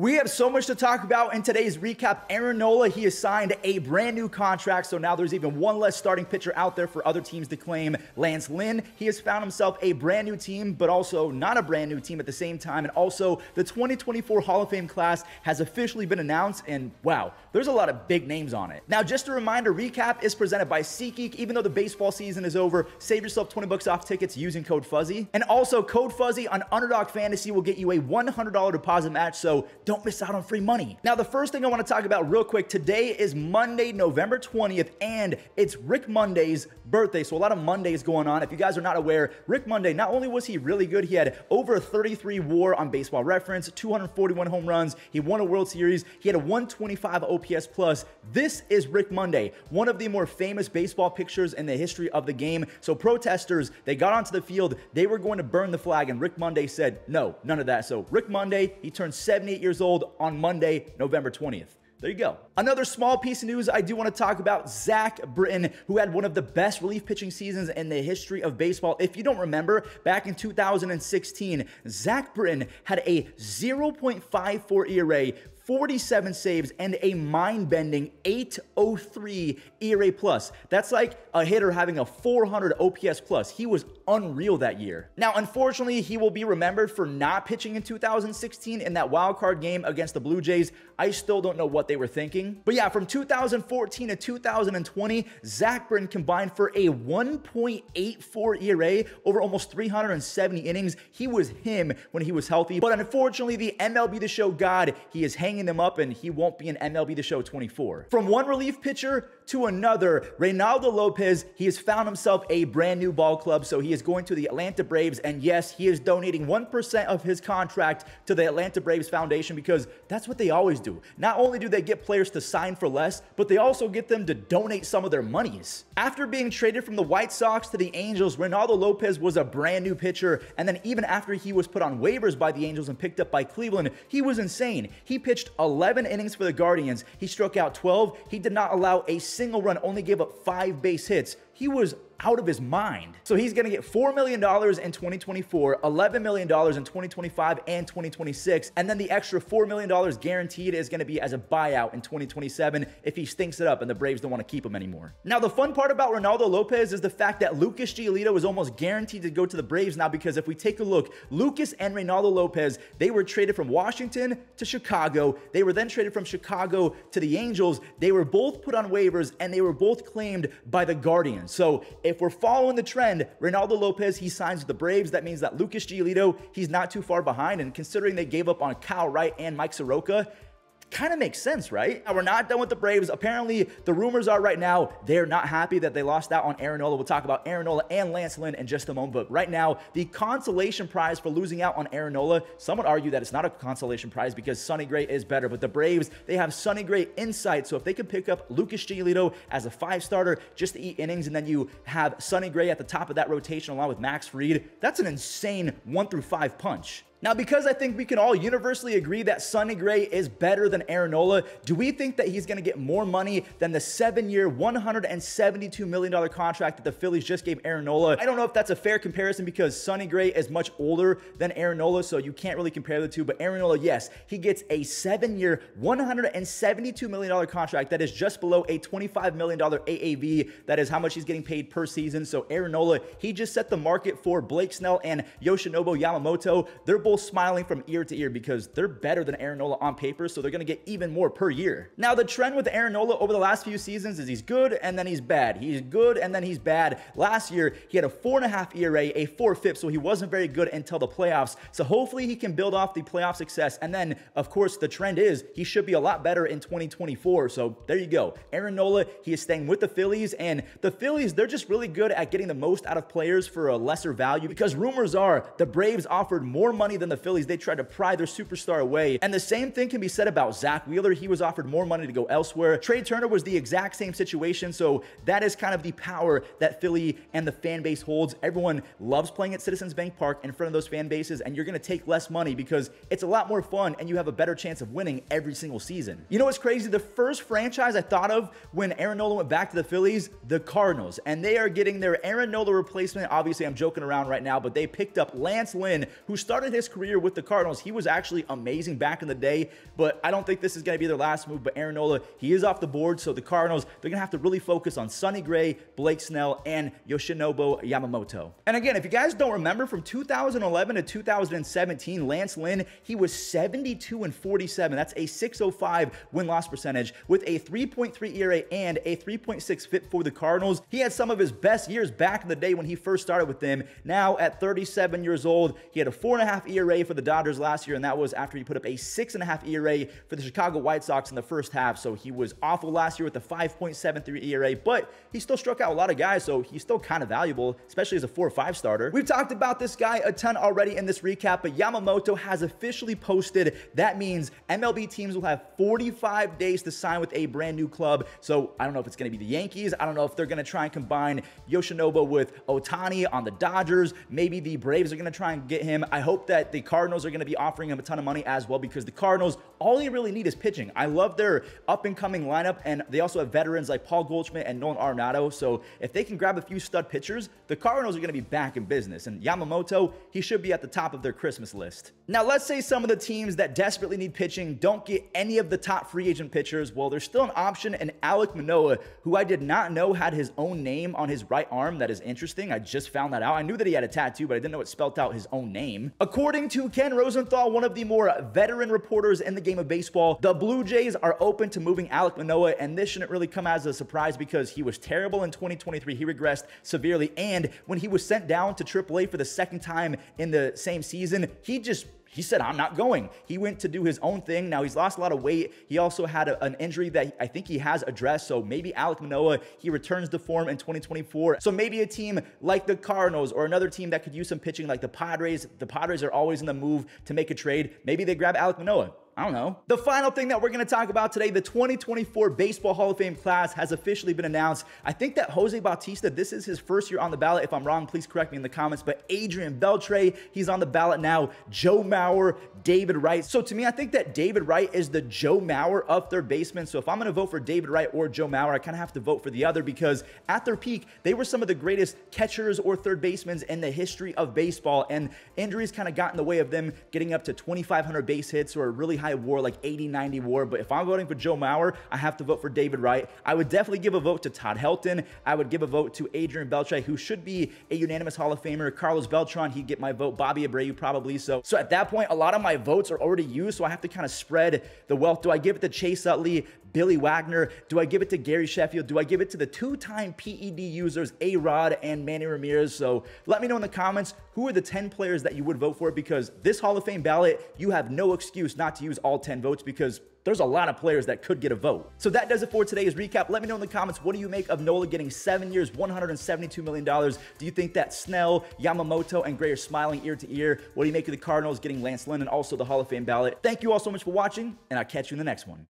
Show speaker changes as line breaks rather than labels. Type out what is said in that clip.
We have so much to talk about in today's recap. Aaron Nola, he has signed a brand new contract, so now there's even one less starting pitcher out there for other teams to claim. Lance Lynn, he has found himself a brand new team, but also not a brand new team at the same time. And also, the 2024 Hall of Fame class has officially been announced, and wow, there's a lot of big names on it. Now, just a reminder, Recap is presented by SeatGeek. Even though the baseball season is over, save yourself 20 bucks off tickets using code Fuzzy. And also, code Fuzzy on Underdog Fantasy will get you a $100 deposit match, so don't miss out on free money. Now, the first thing I want to talk about real quick, today is Monday, November 20th, and it's Rick Monday's birthday, so a lot of Mondays going on. If you guys are not aware, Rick Monday, not only was he really good, he had over a 33 WAR on Baseball Reference, 241 home runs, he won a World Series, he had a 125 OPS plus. This is Rick Monday, one of the more famous baseball pictures in the history of the game. So protesters, they got onto the field, they were going to burn the flag, and Rick Monday said, no, none of that. So Rick Monday, he turned 78 years old on Monday, November 20th. There you go. Another small piece of news I do want to talk about, Zach Britton, who had one of the best relief pitching seasons in the history of baseball. If you don't remember, back in 2016, Zach Britton had a 0.54 ERA, 47 saves, and a mind-bending 803 ERA plus. That's like a hitter having a 400 OPS plus. He was unreal that year. Now, unfortunately, he will be remembered for not pitching in 2016 in that wild card game against the Blue Jays. I still don't know what they were thinking. But yeah, from 2014 to 2020, Zach Britton combined for a 1.84 ERA over almost 370 innings. He was him when he was healthy. But unfortunately, the MLB The Show God, he is hanging them up, and he won't be in MLB The Show 24. From one relief pitcher to another, Reynaldo Lopez, he has found himself a brand new ball club, so he is going to the Atlanta Braves, and yes, he is donating 1% of his contract to the Atlanta Braves Foundation because that's what they always do. Not only do they get players to sign for less, but they also get them to donate some of their monies. After being traded from the White Sox to the Angels, Reynaldo Lopez was a brand new pitcher, and then even after he was put on waivers by the Angels and picked up by Cleveland, he was insane. He pitched 11 innings for the Guardians. He struck out 12. He did not allow a single run, only gave up 5 base hits. He was out of his mind. So he's going to get $4 million in 2024, $11 million in 2025 and 2026, and then the extra $4 million guaranteed is going to be as a buyout in 2027 if he stinks it up and the Braves don't want to keep him anymore. Now, the fun part about Reynaldo Lopez is the fact that Lucas Giolito is almost guaranteed to go to the Braves now, because if we take a look, Lucas and Reynaldo Lopez, they were traded from Washington to Chicago. They were then traded from Chicago to the Angels. They were both put on waivers, and they were both claimed by the Guardians. So if we're following the trend, Reynaldo Lopez, he signs with the Braves. That means that Lucas Giolito, he's not too far behind. And considering they gave up on Kyle Wright and Mike Soroka, kind of makes sense, right? Now, we're not done with the Braves. Apparently, the rumors are right now they're not happy that they lost out on Aaron Nola. We'll talk about Aaron Nola and Lance Lynn in just a moment. But right now, the consolation prize for losing out on Aaron Nola, some would argue that it's not a consolation prize because Sonny Gray is better. But the Braves, they have Sonny Gray inside. So if they can pick up Lucas Giolito as a 5-starter just to eat innings, and then you have Sonny Gray at the top of that rotation along with Max Fried, that's an insane 1 through 5 punch. Now, because I think we can all universally agree that Sonny Gray is better than Aaron Nola, do we think that he's going to get more money than the 7-year, $172 million contract that the Phillies just gave Aaron Nola? I don't know if that's a fair comparison because Sonny Gray is much older than Aaron Nola, so you can't really compare the two. But Aaron Nola, yes, he gets a 7-year, $172 million contract that is just below a $25 million AAV. That is how much he's getting paid per season. So Aaron Nola, he just set the market for Blake Snell and Yoshinobu Yamamoto. They're both smiling from ear to ear because they're better than Aaron Nola on paper, so they're going to get even more per year. Now, the trend with Aaron Nola over the last few seasons is he's good and then he's bad. He's good and then he's bad. Last year, he had a 4.5 ERA, a 4 FIP, so he wasn't very good until the playoffs. So hopefully he can build off the playoff success. And then, of course, the trend is he should be a lot better in 2024. So there you go. Aaron Nola, he is staying with the Phillies, and the Phillies, they're just really good at getting the most out of players for a lesser value because rumors are the Braves offered more money than the Phillies. They tried to pry their superstar away. And the same thing can be said about Zach Wheeler. He was offered more money to go elsewhere. Trey Turner was the exact same situation. So that is kind of the power that Philly and the fan base holds. Everyone loves playing at Citizens Bank Park in front of those fan bases, and you're going to take less money because it's a lot more fun and you have a better chance of winning every single season. You know what's crazy? The first franchise I thought of when Aaron Nola went back to the Phillies, the Cardinals, and they are getting their Aaron Nola replacement. Obviously, I'm joking around right now, but they picked up Lance Lynn, who started his career with the Cardinals. He was actually amazing back in the day, but I don't think this is going to be their last move. But Aaron Nola, he is off the board, so the Cardinals, they're going to have to really focus on Sonny Gray, Blake Snell, and Yoshinobu Yamamoto. And again, if you guys don't remember, from 2011 to 2017, Lance Lynn, he was 72-47. That's a 6.05 win-loss percentage with a 3.3 ERA and a 3.6 FIP for the Cardinals. He had some of his best years back in the day when he first started with them. Now at 37 years old, he had a 4.5 ERA for the Dodgers last year, and that was after he put up a 6.5 ERA for the Chicago White Sox in the first half. So he was awful last year with a 5.73 ERA, but he still struck out a lot of guys, so he's still kind of valuable, especially as a 4 or 5 starter. We've talked about this guy a ton already in this recap, but Yamamoto has officially posted. That means MLB teams will have 45 days to sign with a brand new club. So I don't know if it's going to be the Yankees. I don't know if they're going to try and combine Yoshinobu with Ohtani on the Dodgers. Maybe the Braves are going to try and get him. I hope that the Cardinals are going to be offering him a ton of money as well, because the Cardinals, all they really need is pitching. I love their up-and-coming lineup, and they also have veterans like Paul Goldschmidt and Nolan Arenado. So if they can grab a few stud pitchers, the Cardinals are going to be back in business. And Yamamoto, he should be at the top of their Christmas list. Now, let's say some of the teams that desperately need pitching don't get any of the top free agent pitchers. Well, there's still an option in Alek Manoah, who I did not know had his own name on his right arm. That is interesting. I just found that out. I knew that he had a tattoo, but I didn't know it spelled out his own name. According to Ken Rosenthal, one of the more veteran reporters in the game of baseball, the Blue Jays are open to moving Alek Manoah, and this shouldn't really come as a surprise because he was terrible in 2023. He regressed severely, and when he was sent down to AAA for the second time in the same season, he said, I'm not going. He went to do his own thing. Now, he's lost a lot of weight. He also had an injury that I think he has addressed. So maybe Alek Manoah, he returns to form in 2024. So maybe a team like the Cardinals or another team that could use some pitching like the Padres. The Padres are always in the move to make a trade. Maybe they grab Alek Manoah. I don't know. The final thing that we're going to talk about today, the 2024 Baseball Hall of Fame class has officially been announced. I think that Jose Bautista, this is his first year on the ballot. If I'm wrong, please correct me in the comments. But Adrian Beltre, he's on the ballot now. Joe Mauer, David Wright. So to me, I think that David Wright is the Joe Mauer of third baseman. So if I'm going to vote for David Wright or Joe Mauer, I kind of have to vote for the other, because at their peak, they were some of the greatest catchers or third basemen in the history of baseball. And injuries kind of got in the way of them getting up to 2,500 base hits or a really high WAR, like 80, 90 WAR. But if I'm voting for Joe Mauer, I have to vote for David Wright. I would definitely give a vote to Todd Helton. I would give a vote to Adrian Beltre, who should be a unanimous Hall of Famer. Carlos Beltran, he'd get my vote. Bobby Abreu probably. So at that point, a lot of my votes are already used, so I have to kind of spread the wealth. Do I give it to Chase Utley, Billy Wagner? Do I give it to Gary Sheffield? Do I give it to the 2-time PED users, A-Rod and Manny Ramirez? So let me know in the comments, who are the 10 players that you would vote for, because this Hall of Fame ballot, you have no excuse not to use all 10 votes, because there's a lot of players that could get a vote. So that does it for today's recap. Let me know in the comments, what do you make of Nola getting 7 years, $172 million? Do you think that Snell, Yamamoto, and Gray are smiling ear to ear? What do you make of the Cardinals getting Lance Lynn and also the Hall of Fame ballot? Thank you all so much for watching, and I'll catch you in the next one.